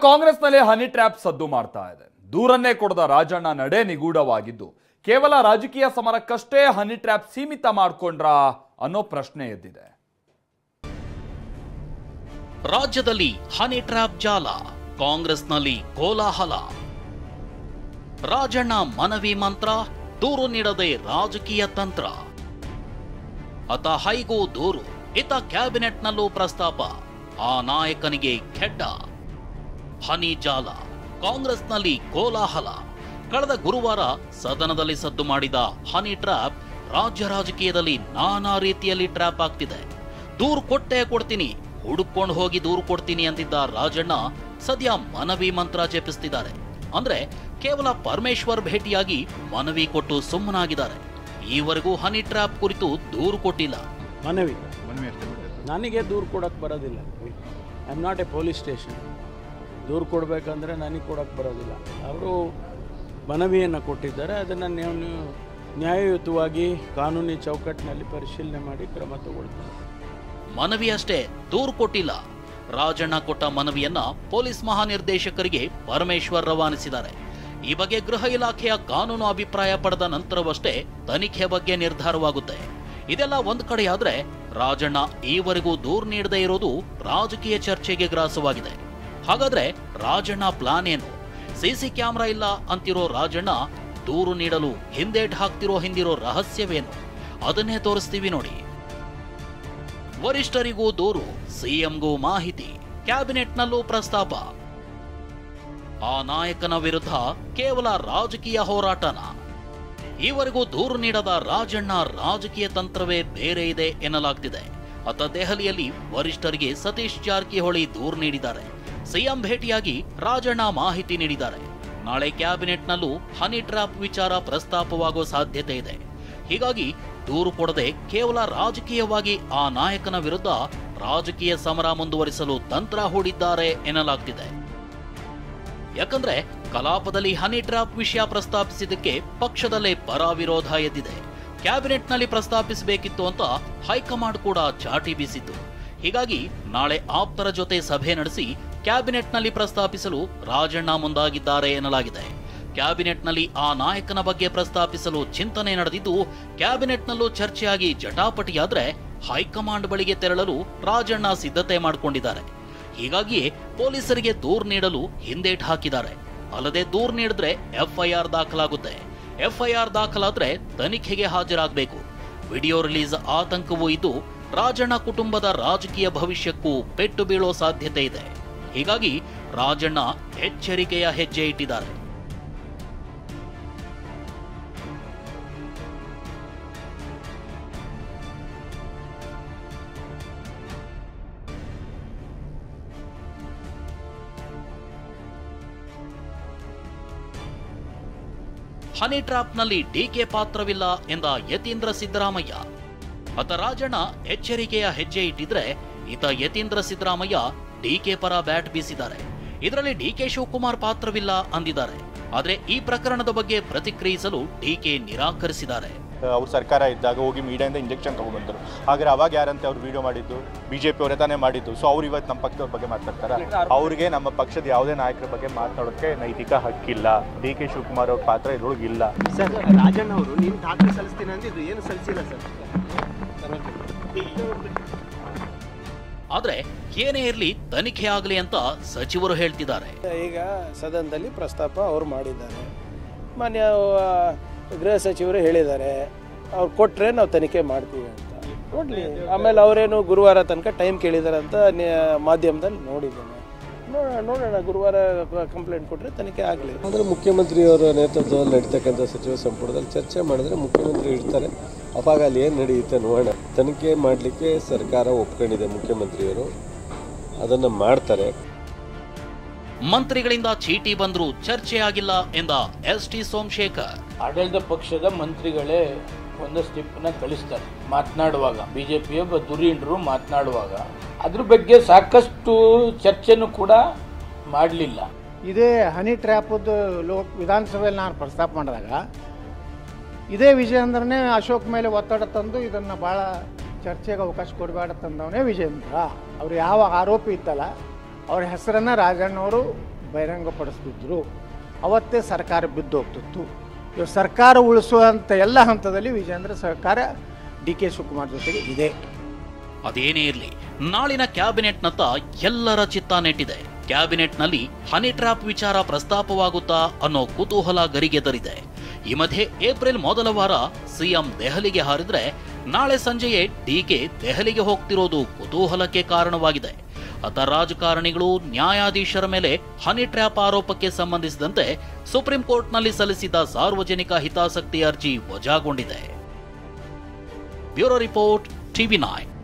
ಕಾಂಗ್ರೆಸ್ನಲ್ಲಿ honey trap ಸದ್ದು ಮಾಡ್ತಾ ಇದೆ. ದೂರನ್ನೇ ಕೊಡದ ರಾಜಣ್ಣ ನಡೆ ನಿಗೂಢವಾಗಿದ್ದು ಕೇವಲ ರಾಜಕೀಯ ಸಮರಕ್ಕಷ್ಟೇ ಹನಿ ಟ್ರ್ಯಾಪ್ ಸೀಮಿತ ಮಾಡಿಕೊಂಡ್ರಾ ಅನ್ನೋ ಪ್ರಶ್ನೆ ಎದ್ದಿದೆ. ರಾಜ್ಯದಲ್ಲಿ ಹನಿ ಟ್ರ್ಯಾಪ್ ಜಾಲ, ಕಾಂಗ್ರೆಸ್ನಲ್ಲಿ ಕೋಲಾಹಲ. ರಾಜಣ್ಣ ಮನವಿ ಮಂತ್ರ, ದೂರು ನೀಡದೆ ರಾಜಕೀಯ ತಂತ್ರ. ಅತ ಹೈಗೂ ದೂರು, ಇತ ಕ್ಯಾಬಿನೆಟ್ನಲ್ಲೂ ಪ್ರಸ್ತಾಪ. ಆ ನಾಯಕನಿಗೆ ಖೆಡ್ಡ. ಹನಿ ಜಾಲ, ಕಾಂಗ್ರೆಸ್ನಲ್ಲಿ ಕೋಲಾಹಲ. ಕಳೆದ ಗುರುವಾರ ಸದನದಲ್ಲಿ ಸದ್ದು ಮಾಡಿದ ಹನಿ ಟ್ರ್ಯಾಪ್ ರಾಜ್ಯ ರಾಜಕೀಯದಲ್ಲಿ ನಾನಾ ರೀತಿಯಲ್ಲಿ ಟ್ರ್ಯಾಪ್ ಆಗ್ತಿದೆ. ದೂರು ಕೊಟ್ಟೇ ಕೊಡ್ತೀನಿ, ಹುಡುಕೊಂಡು ಹೋಗಿ ದೂರು ಕೊಡ್ತೀನಿ ಅಂತಿದ್ದ ರಾಜಣ್ಣ ಸದ್ಯ ಮನವಿ ಮಂತ್ರ ಜಪಿಸ್ತಿದ್ದಾರೆ. ಅಂದ್ರೆ ಕೇವಲ ಪರಮೇಶ್ವರ್ ಭೇಟಿಯಾಗಿ ಮನವಿ ಕೊಟ್ಟು ಸುಮ್ಮನಾಗಿದ್ದಾರೆ. ಈವರೆಗೂ ಹನಿ ಟ್ರ್ಯಾಪ್ ಕುರಿತು ದೂರು ಕೊಟ್ಟಿಲ್ಲ. ಮನವಿ ನನಗೆ ದೂರು ಕೊಡಕ್ಕೆ ಬರೋದಿಲ್ಲ. I am not A police station. ದೂರು ಕೊಡಬೇಕಂದ್ರೆ ನನಗೆ ಕೊಡಕ್ಕೆ ಬರೋದಿಲ್ಲ. ಅವರು ಮನವಿಯನ್ನು ಕೊಟ್ಟಿದ್ದಾರೆ, ಅದನ್ನು ನೀವು ನ್ಯಾಯಯುತವಾಗಿ ಕಾನೂನಿ ಚೌಕಟ್ಟಿನಲ್ಲಿ ಪರಿಶೀಲನೆ ಮಾಡಿ ಕ್ರಮ ತಗೊಳ್ತಾರೆ. ಮನವಿ ಅಷ್ಟೇ, ದೂರು ಕೊಟ್ಟಿಲ್ಲ. ರಾಜಣ್ಣ ಕೊಟ್ಟ ಮನವಿಯನ್ನ ಪೊಲೀಸ್ ಮಹಾನಿರ್ದೇಶಕರಿಗೆ ಪರಮೇಶ್ವರ್ ರವಾನಿಸಿದ್ದಾರೆ. ಈ ಬಗ್ಗೆ ಗೃಹ ಇಲಾಖೆಯ ಕಾನೂನು ಅಭಿಪ್ರಾಯ ಪಡೆದ ನಂತರವಷ್ಟೇ ತನಿಖೆ ಬಗ್ಗೆ ನಿರ್ಧಾರವಾಗುತ್ತೆ. ಇದೆಲ್ಲ ಒಂದ್ ಕಡೆಯಾದ್ರೆ ರಾಜಣ್ಣ ಈವರೆಗೂ ದೂರು ನೀಡದೇ ಇರೋದು ರಾಜಕೀಯ ಚರ್ಚೆಗೆ ಗ್ರಾಸವಾಗಿದೆ. ಹಾಗಾದ್ರೆ ರಾಜಣ್ಣ ಪ್ಲಾನ್ ಏನು? ಸಿಸಿ ಕ್ಯಾಮೆರಾ ಇಲ್ಲ ಅಂತಿರೋ ರಾಜಣ್ಣ ದೂರು ನೀಡಲು ಹಿಂದೇಟ್ ಹಾಕ್ತಿರೋ ಹಿಂದಿರೋ ರಹಸ್ಯವೇನು? ಅದನ್ನೇ ತೋರಿಸ್ತೀವಿ ನೋಡಿ. ವರಿಷ್ಠರಿಗೂ ದೂರು, ಸಿಎಂಗೂ ಮಾಹಿತಿ, ಕ್ಯಾಬಿನೆಟ್ನಲ್ಲೂ ಪ್ರಸ್ತಾಪ. ಆ ನಾಯಕನ ವಿರುದ್ಧ ಕೇವಲ ರಾಜಕೀಯ ಹೋರಾಟನ? ಈವರೆಗೂ ದೂರು ನೀಡದ ರಾಜಣ್ಣ ರಾಜಕೀಯ ತಂತ್ರವೇ ಬೇರೆ ಇದೆ ಎನ್ನಲಾಗ್ತಿದೆ. ಅತ್ತ ದೆಹಲಿಯಲ್ಲಿ ವರಿಷ್ಠರಿಗೆ ಸತೀಶ್ ಜಾರಕಿಹೊಳಿ ದೂರು ನೀಡಿದ್ದಾರೆ. ಸಿಎಂ ಭೇಟಿಯಾಗಿ ರಾಜಣ್ಣ ಮಾಹಿತಿ ನೀಡಿದ್ದಾರೆ. ನಾಳೆ ಕ್ಯಾಬಿನೆಟ್ನಲ್ಲೂ ಹನಿ ಟ್ರ್ಯಾಪ್ ವಿಚಾರ ಪ್ರಸ್ತಾಪವಾಗೋ ಸಾಧ್ಯತೆ ಇದೆ. ಹೀಗಾಗಿ ದೂರು ಕೊಡದೆ ಕೇವಲ ರಾಜಕೀಯವಾಗಿ ಆ ನಾಯಕನ ವಿರುದ್ಧ ರಾಜಕೀಯ ಸಮರ ಮುಂದುವರಿಸಲು ತಂತ್ರ ಹೂಡಿದ್ದಾರೆ ಎನ್ನಲಾಗ್ತಿದೆ. ಯಾಕಂದ್ರೆ ಕಲಾಪದಲ್ಲಿ ಹನಿ ಟ್ರ್ಯಾಪ್ ವಿಷಯ ಪ್ರಸ್ತಾಪಿಸಿದ್ದಕ್ಕೆ ಪಕ್ಷದಲ್ಲೇ ಪರ ವಿರೋಧ ಎದ್ದಿದೆ. ಕ್ಯಾಬಿನೆಟ್ನಲ್ಲಿ ಪ್ರಸ್ತಾಪಿಸಬೇಕಿತ್ತು ಅಂತ ಹೈಕಮಾಂಡ್ ಕೂಡ ಚಾಟಿ ಬೀಸಿತ್ತು. ಹೀಗಾಗಿ ನಾಳೆ ಆಪ್ತರ ಜೊತೆ ಸಭೆ ನಡೆಸಿ ಕ್ಯಾಬಿನೆಟ್ನಲ್ಲಿ ಪ್ರಸ್ತಾಪಿಸಲು ರಾಜಣ್ಣ ಮುಂದಾಗಿದ್ದಾರೆ ಎನ್ನಲಾಗಿದೆ. ಕ್ಯಾಬಿನೆಟ್ನಲ್ಲಿ ಆ ನಾಯಕನ ಬಗ್ಗೆ ಪ್ರಸ್ತಾಪಿಸಲು ಚಿಂತನೆ ನಡೆದಿದ್ದು, ಕ್ಯಾಬಿನೆಟ್ನಲ್ಲೂ ಚರ್ಚೆಯಾಗಿ ಜಟಾಪಟಿಯಾದ್ರೆ ಹೈಕಮಾಂಡ್ ಬಳಿಗೆ ತೆರಳಲು ರಾಜಣ್ಣ ಸಿದ್ಧತೆ ಮಾಡಿಕೊಂಡಿದ್ದಾರೆ. ಹೀಗಾಗಿಯೇ ಪೊಲೀಸರಿಗೆ ದೂರು ನೀಡಲು ಹಿಂದೇಟ್ ಹಾಕಿದ್ದಾರೆ. ಅಲ್ಲದೆ ದೂರು ನೀಡಿದ್ರೆ ಎಫ್ಐಆರ್ ದಾಖಲಾಗುತ್ತೆ. ಎಫ್ಐಆರ್ ದಾಖಲಾದ್ರೆ ತನಿಖೆಗೆ ಹಾಜರಾಗಬೇಕು. ವಿಡಿಯೋ ರಿಲೀಸ್ ಆತಂಕವೂ ಇದ್ದು ರಾಜಣ್ಣ ಕುಟುಂಬದ ರಾಜಕೀಯ ಭವಿಷ್ಯಕ್ಕೂ ಪೆಟ್ಟು ಬೀಳೋ ಸಾಧ್ಯತೆ ಇದೆ. ಹೀಗಾಗಿ ರಾಜಣ್ಣ ಎಚ್ಚರಿಕೆಯ ಹೆಜ್ಜೆ ಇಟ್ಟಿದ್ದಾರೆ. ಹನಿ ಟ್ರ್ಯಾಪ್ನಲ್ಲಿ ಡಿಕೆ ಪಾತ್ರವಿಲ್ಲ ಎಂದ ಯತೀಂದ್ರ ಸಿದ್ದರಾಮಯ್ಯ. ಅತ ರಾಜಣ್ಣ ಎಚ್ಚರಿಕೆಯ ಹೆಜ್ಜೆ ಇಟ್ಟಿದ್ರೆ ಈತ ಯತೀಂದ್ರ ಸಿದ್ದರಾಮಯ್ಯ ಡಿಕೆ ಪರ ಬ್ಯಾಟ್ ಬೀಸಿದ್ದಾರೆ. ಇದರಲ್ಲಿ ಡಿಕೆ ಶಿವಕುಮಾರ್ ಪಾತ್ರವಿಲ್ಲ ಅಂದಿದ್ದಾರೆ. ಆದ್ರೆ ಈ ಪ್ರಕರಣದ ಬಗ್ಗೆ ಪ್ರತಿಕ್ರಿಯಿಸಲು ಡಿಕೆ ನಿರಾಕರಿಸಿದ್ದಾರೆ. ಅವ್ರ ಸರ್ಕಾರ ಇದ್ದಾಗ ಹೋಗಿ ಮೀಡಿಯಾದಿಂದ ಇಂಜೆಕ್ಷನ್ ತಗೊಂಡ್ಬಂದರು. ಹಾಗಾದ್ರೆ ಅವಾಗ ಯಾರಂತೆ ಅವ್ರು ವಿಡಿಯೋ ಮಾಡಿದ್ದು? ಬಿಜೆಪಿ ಅವರೇ ತಾನೇ ಮಾಡಿದ್ದು. ಸೊ ಅವ್ರು ಇವತ್ತು ನಮ್ಮ ಪಕ್ಷದವ್ರ ಬಗ್ಗೆ ಮಾತಾಡ್ತಾರೆ. ಅವ್ರಿಗೆ ನಮ್ಮ ಪಕ್ಷದ ಯಾವುದೇ ನಾಯಕರ ಬಗ್ಗೆ ಮಾತಾಡೋಕ್ಕೆ ನೈತಿಕ ಹಕ್ಕಿಲ್ಲ. ಡಿ ಕೆ ಶಿವಕುಮಾರ್ ಅವ್ರ ಪಾತ್ರ ಇದ್ರೊಳಗೆ ಇಲ್ಲ. ಸರ್, ರಾಜಣ್ಣ ಅವರು ನೀನು ದಾಖಲೆ ಸಲ್ಲಿಸ್ತೀನಿ ಅಂದಿದ್ದು ಏನು ಸಲ್ಲಿಸಿಲ್ಲ ಸರ್. ಆದ್ರೆ ಏನೇ ಇರಲಿ ತನಿಖೆ ಆಗಲಿ ಅಂತ ಸಚಿವರು ಹೇಳ್ತಿದ್ದಾರೆ. ಈಗ ಸದನದಲ್ಲಿ ಪ್ರಸ್ತಾಪ ಅವರು ಮಾಡಿದ್ದಾರೆ, ಮಾನ್ಯ ಗೃಹ ಸಚಿವರು ಹೇಳಿದ್ದಾರೆ, ಅವ್ರು ಕೊಟ್ಟರೆ ನಾವು ತನಿಖೆ ಮಾಡ್ತೀವಿ ಅಂತ. ನೋಡಲಿ, ಆಮೇಲೆ ಅವರೇನು ಗುರುವಾರ ತನಕ ಟೈಮ್ ಕೇಳಿದ್ದಾರೆ ಅಂತ ಮಾಧ್ಯಮದಲ್ಲಿ ನೋಡಿದ್ದೇನೆ. ನೋಡೋಣ, ಗುರುವಾರ ಕಂಪ್ಲೇಂಟ್ ಕೊಟ್ಟರೆ ತನಿಖೆ ಆಗಲಿ. ಆದರೆ ಮುಖ್ಯಮಂತ್ರಿಯವರ ನೇತೃತ್ವದಲ್ಲಿ ನಡೀತಕ್ಕಂಥ ಸಚಿವ ಸಂಪುಟದಲ್ಲಿ ಚರ್ಚೆ ಮಾಡಿದ್ರೆ ಮುಖ್ಯಮಂತ್ರಿ ಇರ್ತಾರೆ. ಅವಾಗ ಅಲ್ಲಿ ಏನು ನಡೆಯುತ್ತೆ ನೋಡೋಣ. ತನಿಖೆ ಮಾಡಲಿಕ್ಕೆ ಸರ್ಕಾರ ಒಪ್ಕೊಂಡಿದೆ, ಮುಖ್ಯಮಂತ್ರಿಯವರು ಅದನ್ನು ಮಾಡ್ತಾರೆ. ಮಂತ್ರಿಗಳಿಂದ ಚೀಟಿ ಬಂದರೂ ಚರ್ಚೆ ಆಗಿಲ್ಲ ಎಂದ ಎಸ್.ಟಿ. ಸೋಮಶೇಖರ್. ಆಡಳಿತ ಪಕ್ಷದ ಮಂತ್ರಿಗಳೇ ಒಂದು ಸ್ಟೆಪ್ನ ಕಳಿಸ್ತಾರೆ ಮಾತನಾಡುವಾಗ. ಬಿಜೆಪಿಯ ಧುರೀಣರು ಮಾತನಾಡುವಾಗ ಅದ್ರ ಬಗ್ಗೆ ಸಾಕಷ್ಟು ಚರ್ಚೆನೂ ಕೂಡ ಮಾಡಲಿಲ್ಲ. ಇದೇ ಹನಿ ಟ್ರ್ಯಾಪದ್ದು ವಿಧಾನಸಭೆಯಲ್ಲಿ ನಾನು ಪ್ರಸ್ತಾಪ ಮಾಡಿದಾಗ ಇದೇ ವಿಜಯೇಂದ್ರನೇ ಅಶೋಕ್ ಮೇಲೆ ಒತ್ತಡ ತಂದು ಇದನ್ನು ಭಾಳ ಚರ್ಚೆಗೆ ಅವಕಾಶ ಕೊಡಬೇಡ ತಂದವನೇ ವಿಜಯೇಂದ್ರ. ಅವರು ಯಾವ ಆರೋಪಿ ಇತ್ತಲ್ಲ ಅವ್ರ ಹೆಸರನ್ನು ರಾಜಣ್ಣವರು ಬಹಿರಂಗಪಡಿಸ್ತಿದ್ರು ಅವತ್ತೇ ಸರ್ಕಾರ ಬಿದ್ದು ಹೋಗ್ತಿತ್ತು. ಇವಾಗ ಸರ್ಕಾರ ಉಳಿಸುವಂಥ ಎಲ್ಲ ಹಂತದಲ್ಲಿ ವಿಜೇಂದ್ರ ಸರ್ಕಾರ ಡಿ ಕೆ ಶಿವಕುಮಾರ್ ಜೊತೆಗೆ ಇದೆ. ಅದೇನೇ ಇರಲಿ, ನಾಳಿನ ಕ್ಯಾಬಿನೆಟ್ನತ್ತ ಎಲ್ಲರ ಚಿತ್ತ ನೆಟ್ಟಿದೆ. ಕ್ಯಾಬಿನೆಟ್ನಲ್ಲಿ ಹನಿ ಟ್ರ್ಯಾಪ್ ವಿಚಾರ ಪ್ರಸ್ತಾಪವಾಗುತ್ತಾ ಅನ್ನೋ ಕುತೂಹಲ ಗರಿಗೆದರಿದೆ. ಈ ಮಧ್ಯೆ ಏಪ್ರಿಲ್ ಮೊದಲ ವಾರ ಸಿಎಂ ದೆಹಲಿಗೆ ಹಾರಿದ್ರೆ ನಾಳೆ ಸಂಜೆಯೇ ಡಿಕೆ ದೆಹಲಿಗೆ ಹೋಗ್ತಿರೋದು ಕುತೂಹಲಕ್ಕೆ ಕಾರಣವಾಗಿದೆ. ಅತ ರಾಜಕಾರಣಿಗಳು ನ್ಯಾಯಾಧೀಶರ ಮೇಲೆ ಹನಿ ಟ್ರ್ಯಾಪ್ ಆರೋಪಕ್ಕೆ ಸಂಬಂಧಿಸಿದಂತೆ ಸುಪ್ರೀಂ ಕೋರ್ಟ್ನಲ್ಲಿ ಸಲ್ಲಿಸಿದ ಸಾರ್ವಜನಿಕ ಹಿತಾಸಕ್ತಿ ಅರ್ಜಿ ವಜಾಗೊಂಡಿದೆ. Bureau report, TV9.